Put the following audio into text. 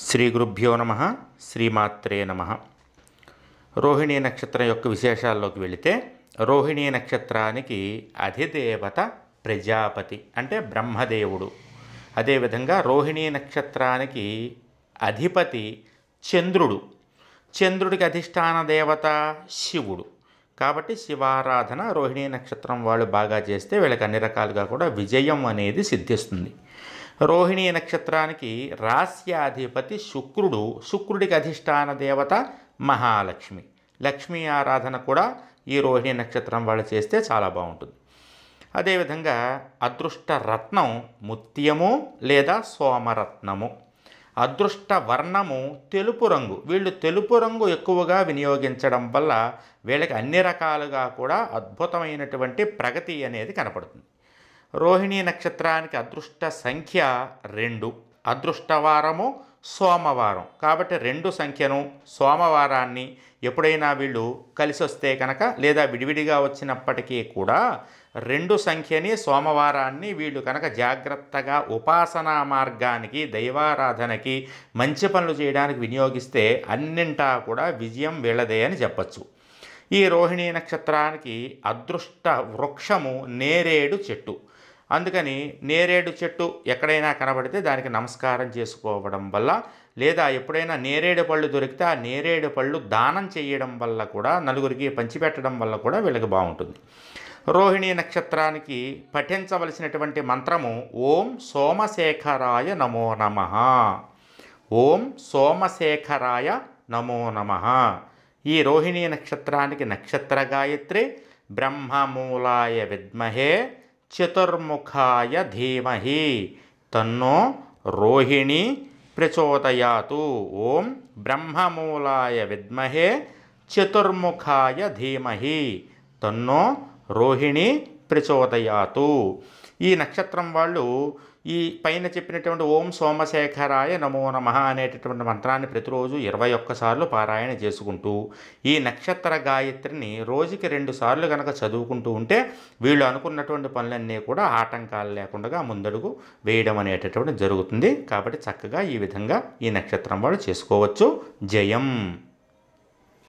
శ్రీ గురుభ్యో నమః. శ్రీమాత్రే నమః. రోహిణీ నక్షత్రం యొక్క విశేషాల్లోకి వెళితే, రోహిణీ నక్షత్రానికి అధిదేవత ప్రజాపతి అంటే బ్రహ్మదేవుడు. అదేవిధంగా రోహిణీ నక్షత్రానికి అధిపతి చంద్రుడు. చంద్రుడికి అధిష్టాన దేవత శివుడు. కాబట్టి శివారాధన రోహిణీ నక్షత్రం వాళ్ళు బాగా చేస్తే వీళ్ళకి అన్ని రకాలుగా కూడా విజయం అనేది సిద్ధిస్తుంది. రోహిణీ నక్షత్రానికి రాస్యాధిపతి శుక్రుడు. శుక్రుడికి అధిష్టాన దేవత మహాలక్ష్మి. లక్ష్మీ ఆరాధన కూడా ఈ రోహిణీ నక్షత్రం వాళ్ళు చేస్తే చాలా బాగుంటుంది. అదేవిధంగా అదృష్ట రత్నం ముత్యము లేదా సోమరత్నము. అదృష్ట వర్ణము తెలుపు రంగు. వీళ్ళు తెలుపు రంగు ఎక్కువగా వినియోగించడం వల్ల వీళ్ళకి అన్ని రకాలుగా కూడా అద్భుతమైనటువంటి ప్రగతి అనేది కనపడుతుంది. రోహిణీ నక్షత్రానికి అదృష్ట సంఖ్య 2. అదృష్టవారము సోమవారం. కాబట్టి 2 సంఖ్యను సోమవారాన్ని ఎప్పుడైనా వీళ్ళు కలిసి వస్తే కనుక, లేదా విడివిడిగా వచ్చినప్పటికీ కూడా 2 సంఖ్యని సోమవారాన్ని వీళ్ళు కనుక జాగ్రత్తగా ఉపాసనా మార్గానికి, దైవారాధనకి, మంచి పనులు చేయడానికి వినియోగిస్తే అన్నింటా కూడా విజయం వీళ్ళదే అని చెప్పచ్చు. ఈ రోహిణీ నక్షత్రానికి అదృష్ట వృక్షము నేరేడు చెట్టు. అందుకని నేరేడు చెట్టు ఎక్కడైనా కనబడితే దానికి నమస్కారం చేసుకోవడం వల్ల, లేదా ఎప్పుడైనా నేరేడు పళ్ళు దొరికితే ఆ నేరేడు పళ్ళు దానం చేయడం వల్ల కూడా, నలుగురికి పంచిపెట్టడం వల్ల కూడా వీళ్ళకి బాగుంటుంది. రోహిణీ నక్షత్రానికి పఠించవలసినటువంటి మంత్రము ఓం సోమశేఖరాయ నమో నమః. ఓం సోమశేఖరాయ నమో నమః. ఈ రోహిణీ నక్షత్రానికి నక్షత్ర గాయత్రి బ్రహ్మమూలాయ విద్మహే చతుర్ముఖాయ ధీమహి తన్నో రోహిణి ప్రచోదయాతు. ఓం బ్రహ్మమూలాయ విద్మహే చతుర్ముఖాయ ధీమహి తన్నో రోహిణి ప్రచోదయాతు. ఈ నక్షత్రం వాళ్ళు ఈ పైన చెప్పినటువంటి ఓం సోమశేఖరాయ నమో నమః అనేటటువంటి మంత్రాన్ని ప్రతిరోజు 21 సార్లు పారాయణ చేసుకుంటూ, ఈ నక్షత్ర గాయత్రిని రోజుకి 2 సార్లు కనుక చదువుకుంటూ ఉంటే వీళ్ళు అనుకున్నటువంటి పనులన్నీ కూడా ఆటంకాలు లేకుండా ముందడుగు వేయడం అనేటటువంటి జరుగుతుంది. కాబట్టి చక్కగా ఈ విధంగా ఈ నక్షత్రం వాళ్ళు చేసుకోవచ్చు. జయం.